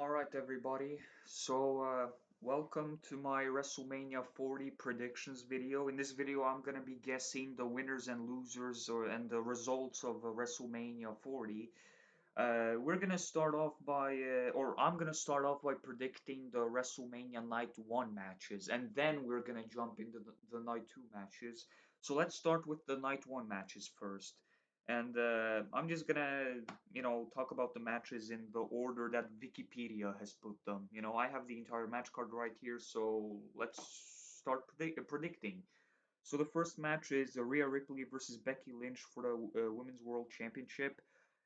All right, everybody. Welcome to my WrestleMania 40 predictions video. In this video, I'm gonna be guessing the winners and losers and the results of WrestleMania 40. We're gonna start off or I'm gonna start off by predicting the WrestleMania Night 1 matches, and then we're gonna jump into the Night 2 matches. So let's start with the Night 1 matches first. And I'm just gonna, talk about the matches in the order that Wikipedia has put them. I have the entire match card right here, so let's start predicting. So the first match is Rhea Ripley versus Becky Lynch for the Women's World Championship.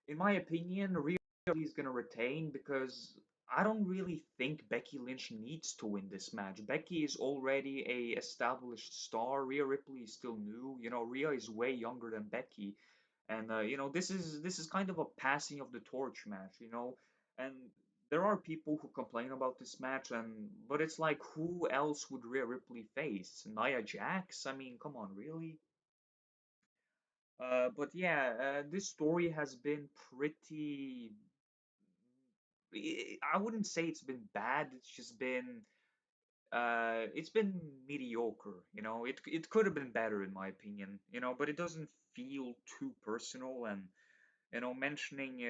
In my opinion, Rhea Ripley is going to retain because I don't really think Becky Lynch needs to win this match. Becky is already a established star. Rhea Ripley is still new. Rhea is way younger than Becky, and this is kind of a passing of the torch match. And there are people who complain about this match, but it's like, who else would Rhea Ripley face? Nia Jax? I mean, come on, really? But yeah, this story has been pretty. I wouldn't say it's been bad. It's been mediocre. It could have been better in my opinion. But it doesn't feel too personal. And mentioning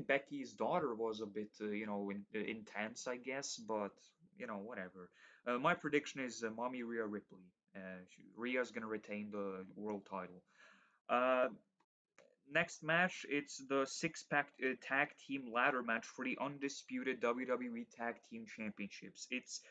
Becky's daughter was a bit, intense, I guess, but, whatever. My prediction is Mommy Rhea Ripley. Rhea's gonna retain the world title. Uh, Next match, it's the six-pack tag team ladder match for the undisputed WWE Tag Team Championships. It's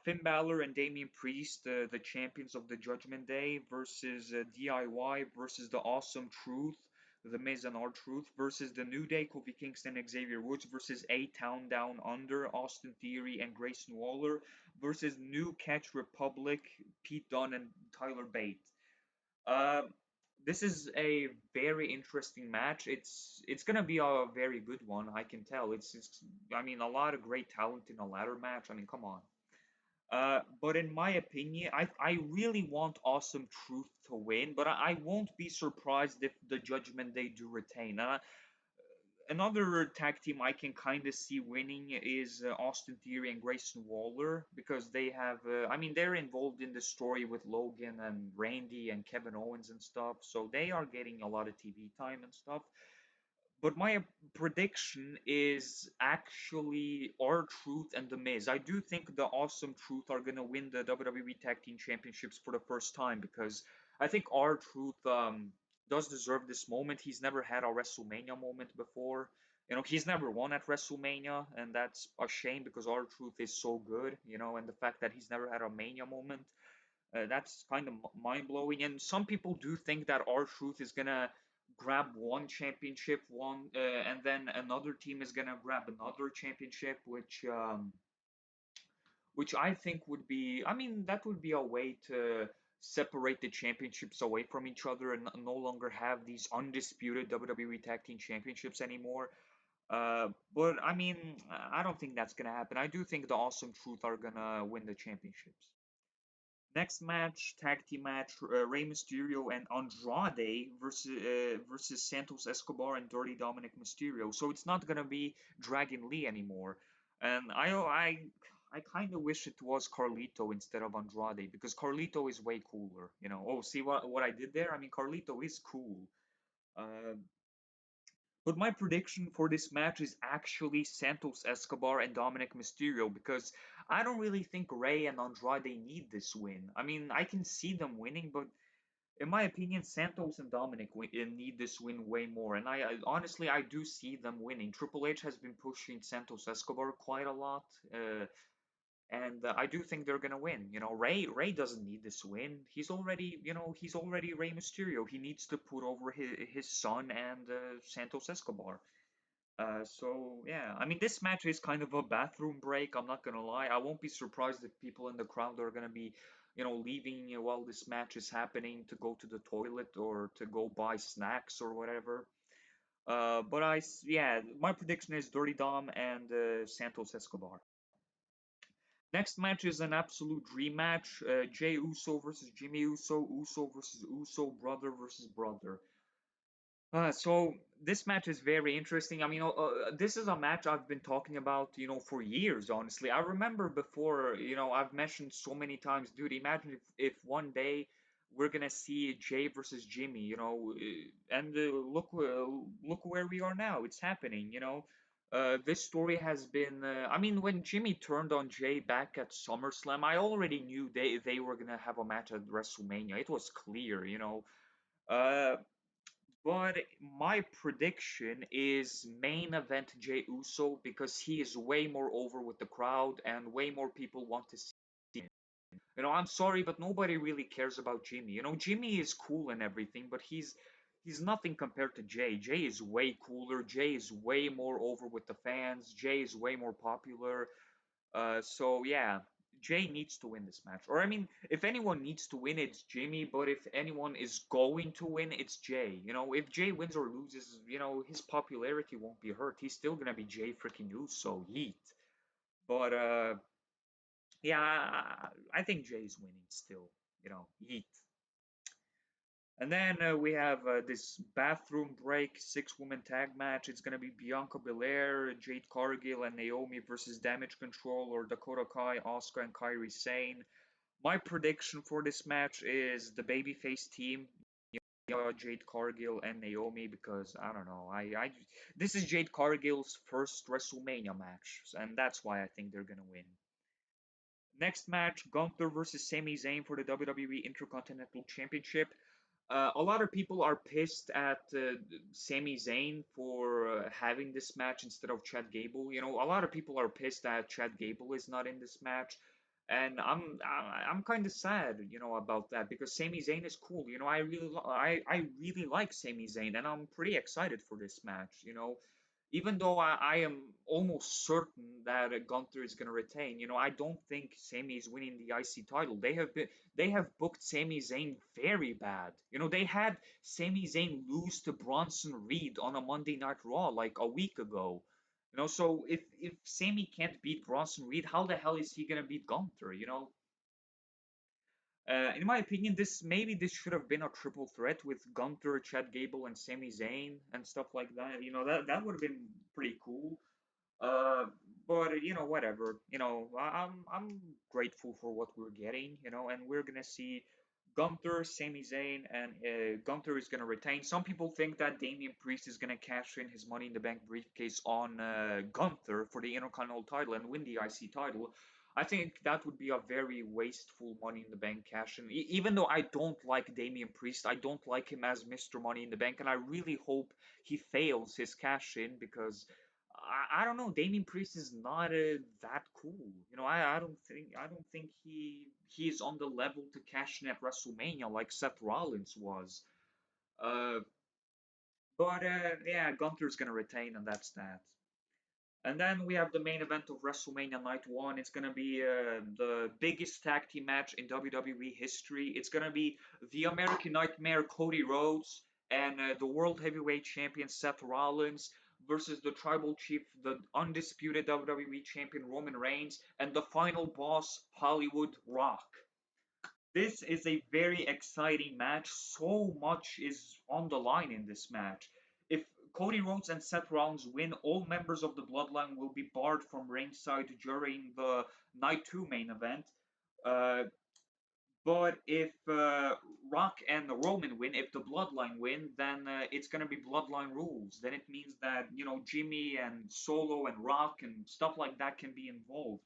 Finn Balor and Damian Priest, the champions of the Judgment Day, versus DIY versus the Awesome Truth, the Miz and R-Truth, versus the New Day, Kofi Kingston and Xavier Woods, versus A-Town Down Under, Austin Theory and Grayson Waller, versus New Catch Republic, Pete Dunne and Tyler Bate. Uh, this is a very interesting match. It's gonna be a very good one, I can tell. It's a lot of great talent in a ladder match. I mean, come on. But in my opinion, I really want Awesome Truth to win, but I won't be surprised if the Judgment Day do retain. Another tag team I can kind of see winning is Austin Theory and Grayson Waller, because they're involved in the story with Logan and Randy and Kevin Owens and stuff, so they are getting a lot of TV time and stuff. But my prediction is actually R-Truth and The Miz. I do think the Awesome Truth are gonna win the WWE Tag Team Championships for the first time, because I think R-Truth does deserve this moment. He's never had a WrestleMania moment before. He's never won at WrestleMania, and that's a shame because R-Truth is so good. And the fact that he's never had a Mania moment, that's kind of mind blowing. And some people do think that R-Truth is gonna grab one championship, and then another team is gonna grab another championship, which I think would be, that would be a way to separate the championships away from each other and no longer have these undisputed WWE Tag Team Championships anymore. But I don't think that's gonna happen. I do think the Awesome Truth are gonna win the championships. Next match, tag team match, Rey Mysterio and Andrade versus Santos Escobar and Dirty Dominic Mysterio. So it's not gonna be Dragon Lee anymore, and I kind of wish it was Carlito instead of Andrade, because Carlito is way cooler. Oh, see what I did there? I mean, Carlito is cool. Uh, but my prediction for this match is actually Santos Escobar and Dominic Mysterio, because I don't really think Rey and Andrade need this win. I mean, I can see them winning, but in my opinion, Santos and Dominic need this win way more. And honestly, I do see them winning. Triple H has been pushing Santos Escobar quite a lot. And I do think they're gonna win. Rey doesn't need this win. He's already Rey Mysterio. He needs to put over his son and Santos Escobar. So yeah, this match is kind of a bathroom break. I'm not gonna lie. I won't be surprised if people in the crowd are gonna be, leaving while this match is happening to go to the toilet or to go buy snacks or whatever. Yeah, my prediction is Dirty Dom and Santos Escobar. Next match is an absolute dream match. Jey Uso versus Jimmy Uso, Uso versus Uso, brother versus brother. So this match is very interesting. I mean, this is a match I've been talking about, for years, honestly. I remember before, I've mentioned so many times, dude, imagine if one day we're gonna see Jay versus Jimmy, and look where we are now. It's happening. This story has been, I mean, when Jimmy turned on Jay back at SummerSlam, I already knew they were gonna have a match at WrestleMania. It was clear. Uh, but my prediction is main event Jey Uso because he is way more over with the crowd and way more people want to see him. I'm sorry, but nobody really cares about Jimmy. Jimmy is cool and everything, but he's nothing compared to Jay. Jay is way cooler. Jay is way more over with the fans. Jay is way more popular. So yeah, Jay needs to win this match. Or I mean, if anyone needs to win, it's Jimmy. But if anyone is going to win, it's Jay. If Jay wins or loses, his popularity won't be hurt. He's still gonna be Jay freaking Uso, yeet. But yeah, I think Jay's winning still. Yeet. And then we have this bathroom break six-woman tag match. It's gonna be Bianca Belair, Jade Cargill, and Naomi versus Damage Control or Dakota Kai, Asuka, and Kairi Sane. My prediction for this match is the babyface team, Jade Cargill and Naomi, because I don't know. This is Jade Cargill's first WrestleMania match, and that's why I think they're gonna win. Next match, Gunther versus Sami Zayn for the WWE Intercontinental Championship. A lot of people are pissed at Sami Zayn for having this match instead of Chad Gable. A lot of people are pissed that Chad Gable is not in this match, and I'm kind of sad, about that because Sami Zayn is cool. I really like Sami Zayn, and I'm pretty excited for this match. Even though I am almost certain that Gunther is going to retain, I don't think Sami is winning the IC title. They have booked Sami Zayn very bad. They had Sami Zayn lose to Bronson Reed on a Monday Night Raw like a week ago. So if Sami can't beat Bronson Reed, how the hell is he going to beat Gunther? In my opinion, this should have been a triple threat with Gunther, Chad Gable, and Sami Zayn and stuff like that. That would have been pretty cool. Uh, but whatever. I'm grateful for what we're getting. And we're gonna see Gunther, Sami Zayn, and Gunther is gonna retain. Some people think that Damian Priest is gonna cash in his Money in the Bank briefcase on Gunther for the Intercontinental title and win the IC title. I think that would be a very wasteful Money in the Bank cash in. Even though I don't like Damian Priest, I don't like him as Mr. Money in the Bank, and I really hope he fails his cash in because I don't know. Damien Priest is not that cool. I don't think he's on the level to cash in at WrestleMania like Seth Rollins was. Uh, but yeah, Gunther's gonna retain, and that's that. And then we have the main event of WrestleMania Night 1. It's going to be the biggest tag team match in WWE history. It's going to be the American Nightmare Cody Rhodes and the World Heavyweight Champion Seth Rollins versus the Tribal Chief, the undisputed WWE Champion Roman Reigns, and the final boss, Hollywood Rock. This is a very exciting match. So much is on the line in this match. If Cody Rhodes and Seth Rollins win, all members of the Bloodline will be barred from ringside during the Night 2 main event. Uh, but if Rock and Roman win, if the Bloodline win, then it's going to be Bloodline rules. Then it means that, Jimmy and Solo and Rock and stuff like that can be involved.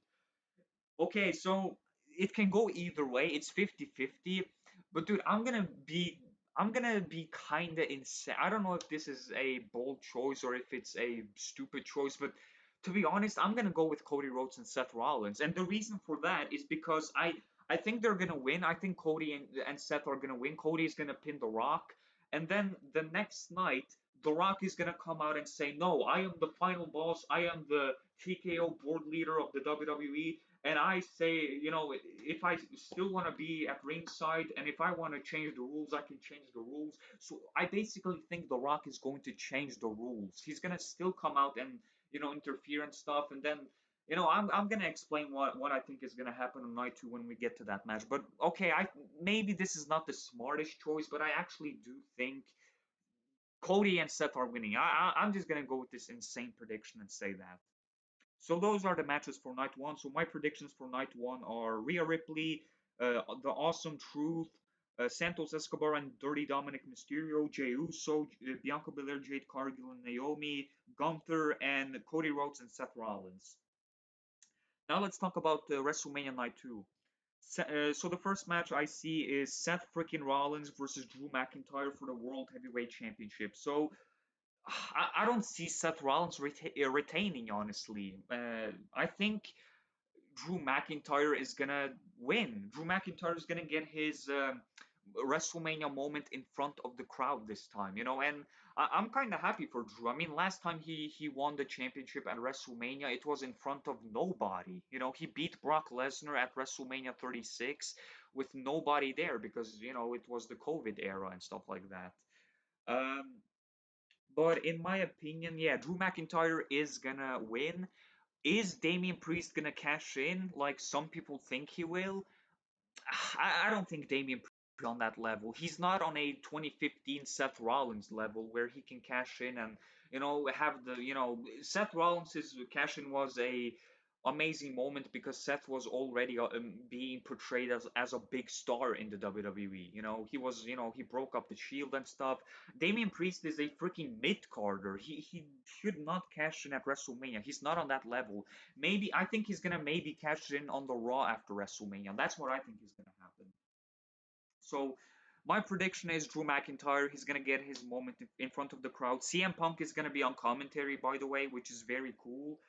Okay, so it can go either way. It's 50-50. But dude, I'm gonna be kind of insane. I don't know if this is a bold choice or if it's a stupid choice, but to be honest, I'm gonna go with Cody Rhodes and Seth Rollins. And the reason for that is because I think they're gonna win. I think Cody and Seth are gonna win. Cody is gonna pin The Rock, and then the next night, The Rock is gonna come out and say, "No, I am the final boss. I am the TKO board leader of the WWE." And I say, if I still want to be at ringside and if I want to change the rules, I can change the rules. So I basically think The Rock is going to change the rules. He's going to still come out and, interfere and stuff. And then, I'm going to explain what I think is going to happen on night 2 when we get to that match. But okay, maybe this is not the smartest choice, but I actually do think Cody and Seth are winning. I'm just gonna go with this insane prediction and say that. So those are the matches for night one. So my predictions for night one are Rhea Ripley, the Awesome Truth, Santos Escobar and Dirty Dominic Mysterio, Jey Uso, Bianca Belair, Jade Cargill and Naomi, Gunther, and Cody Rhodes and Seth Rollins. Now let's talk about WrestleMania Night 2. So the first match I see is Seth freaking Rollins versus Drew McIntyre for the World Heavyweight Championship. So I don't see Seth Rollins retaining, honestly. I think Drew McIntyre is gonna win. Drew McIntyre is gonna get his WrestleMania moment in front of the crowd this time, and I'm kind of happy for Drew. I mean, last time he won the championship at WrestleMania, it was in front of nobody. He beat Brock Lesnar at WrestleMania 36 with nobody there because it was the COVID era and stuff like that. Um, but in my opinion, yeah, Drew McIntyre is gonna win. Is Damian Priest gonna cash in like some people think he will? I don't think Damian Priest is on that level. He's not on a 2015 Seth Rollins level where he can cash in and have the Seth Rollins' cash in was a amazing moment because Seth was already being portrayed as a big star in the WWE. He was he broke up the Shield and stuff. Damian Priest is a freaking mid carder. He should not cash in at WrestleMania. He's not on that level. Maybe I think he's gonna maybe cash in on the Raw after WrestleMania. That's what I think is gonna happen. So my prediction is Drew McIntyre. He's gonna get his moment in front of the crowd. CM Punk is gonna be on commentary, by the way, which is very cool.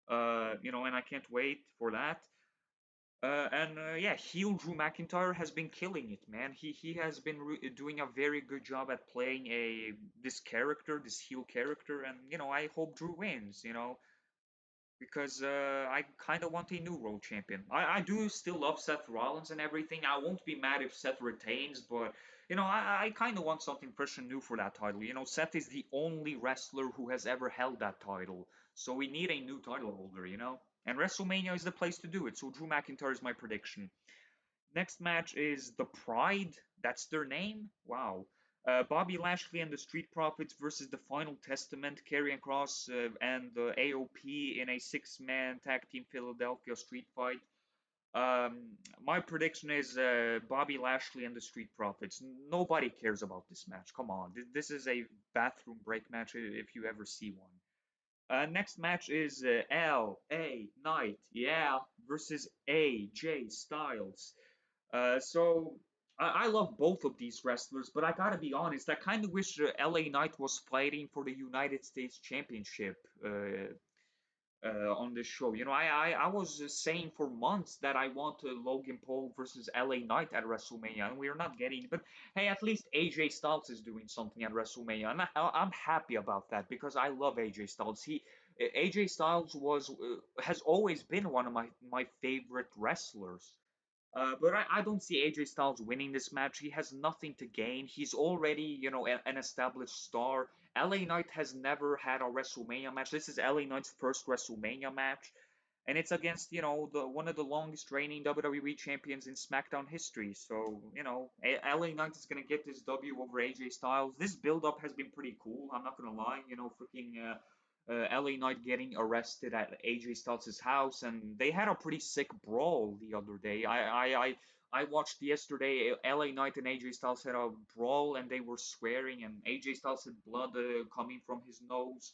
And I can't wait for that. And yeah, heel Drew McIntyre has been killing it, man. He has been doing a very good job at playing this character, this heel character, and I hope Drew wins. Because I kind of want a new world champion. I do still love Seth Rollins and everything. I won't be mad if Seth retains, but I kind of want something fresh and new for that title. Seth is the only wrestler who has ever held that title, so we need a new title holder. And WrestleMania is the place to do it. So Drew McIntyre is my prediction. Next match is The Pride. That's their name? Wow. Bobby Lashley and the Street Profits versus the Final Testament, Karrion Kross and the AOP in a six-man tag team Philadelphia street fight. My prediction is Bobby Lashley and the Street Profits. Nobody cares about this match. Come on. This is a bathroom break match if you ever see one. Next match is LA Knight, yeah, versus AJ Styles. So I love both of these wrestlers, but I gotta be honest, I kind of wish LA Knight was fighting for the United States Championship on this show. I was saying for months that I want Logan Paul versus LA Knight at WrestleMania, and we're not getting. But hey, at least AJ Styles is doing something at WrestleMania, and I'm happy about that because I love AJ Styles. AJ Styles has always been one of my favorite wrestlers. But I don't see AJ Styles winning this match. He has nothing to gain. He's already, an established star. LA Knight has never had a WrestleMania match. This is LA Knight's first WrestleMania match, and it's against, the one of the longest reigning WWE champions in SmackDown history. So, LA Knight is gonna get this W over AJ Styles. This build-up has been pretty cool. I'm not gonna lie. Freaking LA Knight getting arrested at AJ Styles' house, and they had a pretty sick brawl the other day. I watched yesterday. LA Knight and AJ Styles had a brawl, and they were swearing, and AJ Styles had blood coming from his nose,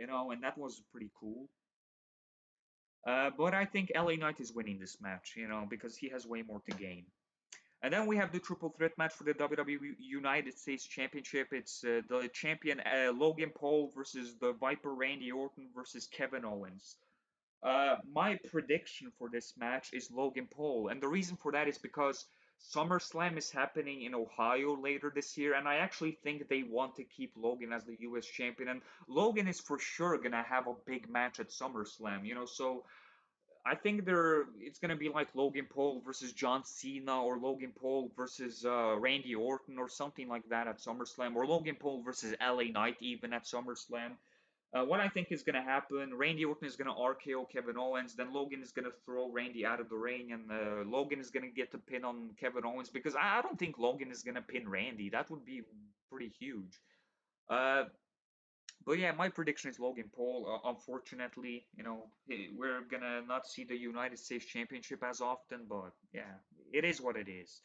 and that was pretty cool. But I think LA Knight is winning this match, because he has way more to gain. And then we have the triple threat match for the WWE United States Championship. It's the champion Logan Paul versus the Viper Randy Orton versus Kevin Owens. My prediction for this match is Logan Paul, and the reason for that is because SummerSlam is happening in Ohio later this year, and I actually think they want to keep Logan as the US champion, and Logan is for sure gonna have a big match at SummerSlam, so I think it's gonna be like Logan Paul versus John Cena or Logan Paul versus Randy Orton or something like that at SummerSlam or Logan Paul versus LA Knight even at SummerSlam. What I think is gonna happen, Randy Orton is gonna RKO Kevin Owens, then Logan is gonna throw Randy out of the ring, and Logan is gonna get the pin on Kevin Owens because I don't think Logan is gonna pin Randy. That would be pretty huge. Uh, but yeah, my prediction is Logan Paul. Unfortunately, we're gonna not see the United States Championship as often, but yeah, it is what it is.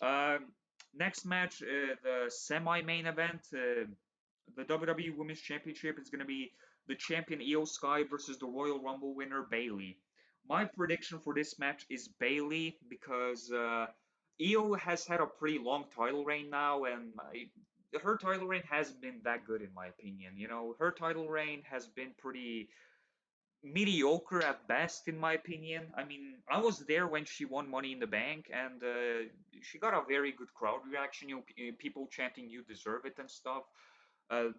Um, Next match, the semi-main event, the WWE Women's Championship is going to be the champion Io Sky versus the Royal Rumble winner Bayley. My prediction for this match is Bayley because Io has had a pretty long title reign now, and her title reign hasn't been that good in my opinion. Her title reign has been pretty mediocre at best, in my opinion. I mean, I was there when she won Money in the Bank, and she got a very good crowd reaction. People chanting "You deserve it" and stuff.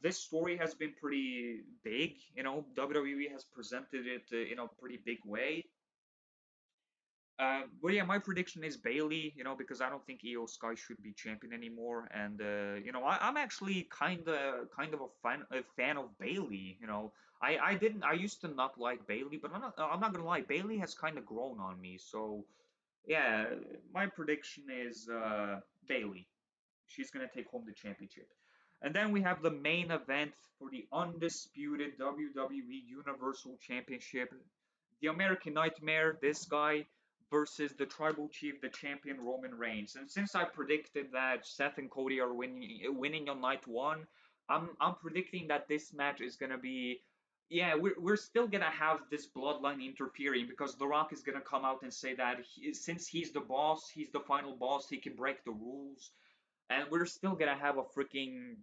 This story has been pretty big. WWE has presented it in a pretty big way. But yeah, my prediction is Bailey, because I don't think Io Sky should be champion anymore, and I'm actually kind of a fan of Bailey. I used to not like Bailey, but I'm not gonna lie, Bailey has kind of grown on me. So yeah, my prediction is Bailey. She's gonna take home the championship. And then we have the main event for the undisputed WWE Universal Championship, the American Nightmare, this guy, versus the Tribal Chief, the champion Roman Reigns. And since I predicted that Seth and Cody are winning on night one, I'm predicting that this match is gonna be. Yeah, we're still gonna have this bloodline interfering because The Rock is gonna come out and say that since he's the boss, he's the final boss, he can break the rules, and we're still gonna have a freaking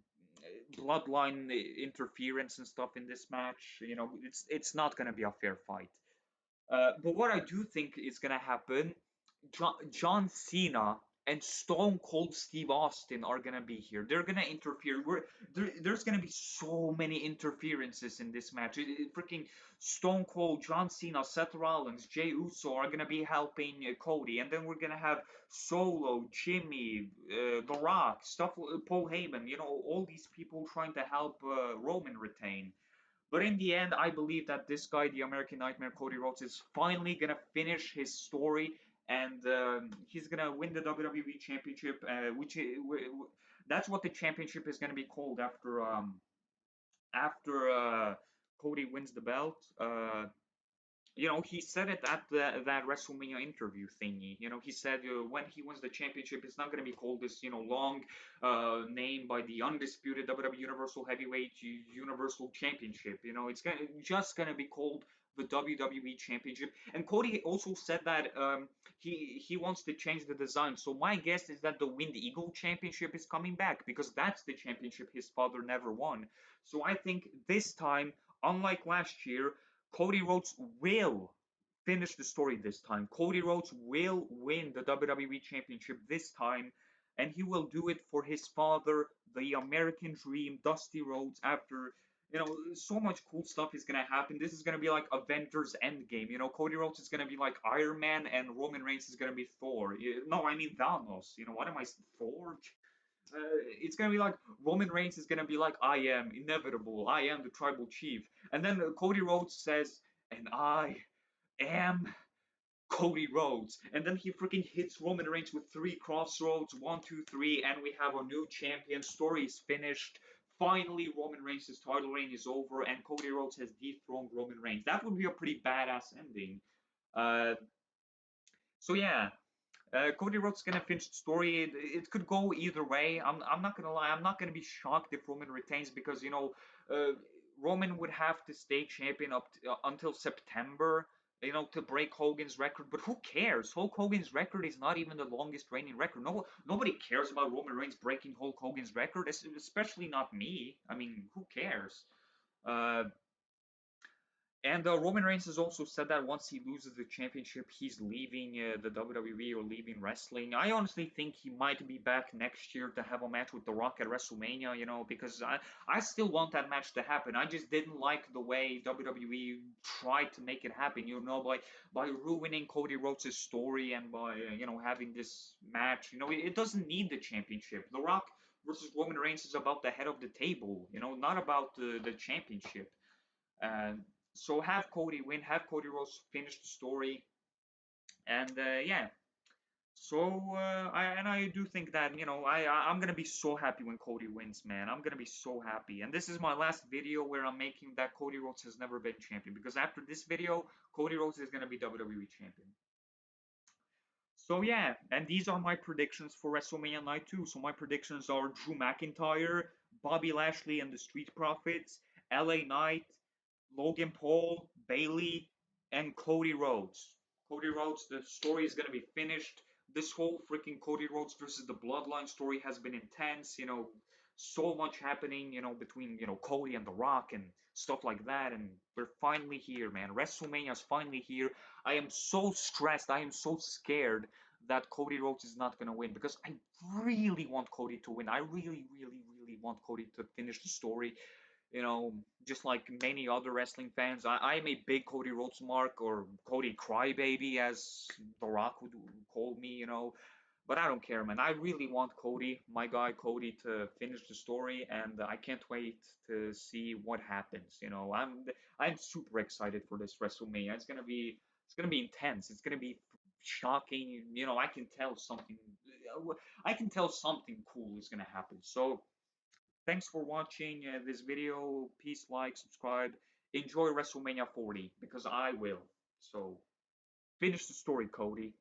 bloodline interference and stuff in this match. It's not gonna be a fair fight. But what I do think is gonna happen, John Cena and Stone Cold Steve Austin are gonna be here. They're gonna interfere. There's gonna be so many interferences in this match. Freaking Stone Cold, John Cena, Seth Rollins, Jey Uso are gonna be helping Cody, and then we're gonna have Solo, Jimmy, The Rock, stuff, Paul Heyman. All these people trying to help Roman retain. But in the end, I believe that this guy, the American Nightmare, Cody Rhodes, is finally gonna finish his story, and he's gonna win the WWE Championship, that's what the championship is gonna be called after Cody wins the belt. He said it at that WrestleMania interview thingy. He said when he wins the championship, it's not going to be called this, long name by the undisputed WWE Universal Heavyweight Universal Championship. Just going to be called the WWE Championship. And Cody also said that he wants to change the design. So my guess is that the Wind Eagle Championship is coming back because that's the championship his father never won. So I think this time, unlike last year, Cody Rhodes will finish the story this time. Cody Rhodes will win the WWE Championship this time, and he will do it for his father, the American Dream, Dusty Rhodes. After so much cool stuff is gonna happen. This is gonna be like Avengers Endgame. Cody Rhodes is gonna be like Iron Man, and Roman Reigns is gonna be Thor. No, I mean Thanos. What am I, Thor? It's gonna be like Roman Reigns is gonna be like, I am inevitable, I am the tribal chief, and then Cody Rhodes says, and I am Cody Rhodes, and then he freaking hits Roman Reigns with three crossroads, 1, 2, 3, and we have a new champion. Story is finished. Finally, Roman Reigns' title reign is over, and Cody Rhodes has dethroned Roman Reigns. That would be a pretty badass ending. Uh, so yeah, Cody Rhodes gonna finish the story. It could go either way. I'm not gonna lie. I'm not gonna be shocked if Roman retains because uh, Roman would have to stay champion until September. To break Hogan's record. But who cares? Hulk Hogan's record is not even the longest reigning record. Nobody cares about Roman Reigns breaking Hulk Hogan's record, especially not me. I mean, who cares? Uh, and Roman Reigns has also said that once he loses the championship, he's leaving the WWE or leaving wrestling. I honestly think he might be back next year to have a match with The Rock at WrestleMania, because I still want that match to happen. I just didn't like the way WWE tried to make it happen, by ruining Cody Rhodes' story and by, having this match. It doesn't need the championship. The Rock versus Roman Reigns is about the head of the table, not about the championship. And so have Cody win, have Cody Rhodes finish the story, and yeah. I do think that I'm gonna be so happy when Cody wins, man. I'm gonna be so happy. And this is my last video where I'm making that Cody Rhodes has never been champion, because after this video, Cody Rhodes is gonna be WWE champion. So yeah, and these are my predictions for WrestleMania Night 2. So my predictions are Drew McIntyre, Bobby Lashley and the Street Profits, LA Knight, Logan Paul, Bailey, and Cody Rhodes. Cody Rhodes, the story is gonna be finished. This whole freaking Cody Rhodes versus the Bloodline story has been intense. So much happening. Between Cody and The Rock and stuff like that. And we're finally here, man. WrestleMania is finally here. I am so stressed. I am so scared that Cody Rhodes is not gonna win, because I really want Cody to win. I really, really, really want Cody to finish the story, you know, just like many other wrestling fans. I'm a big Cody Rhodes mark, or Cody Crybaby, as The Rock would call me. But I don't care, man. I really want Cody, my guy Cody, to finish the story, and I can't wait to see what happens. I'm super excited for this WrestleMania. It's gonna be intense. It's gonna be shocking. I can tell something cool is gonna happen. So thanks for watching this video. Peace, like, subscribe. Enjoy WrestleMania 40, because I will. So finish the story, Cody.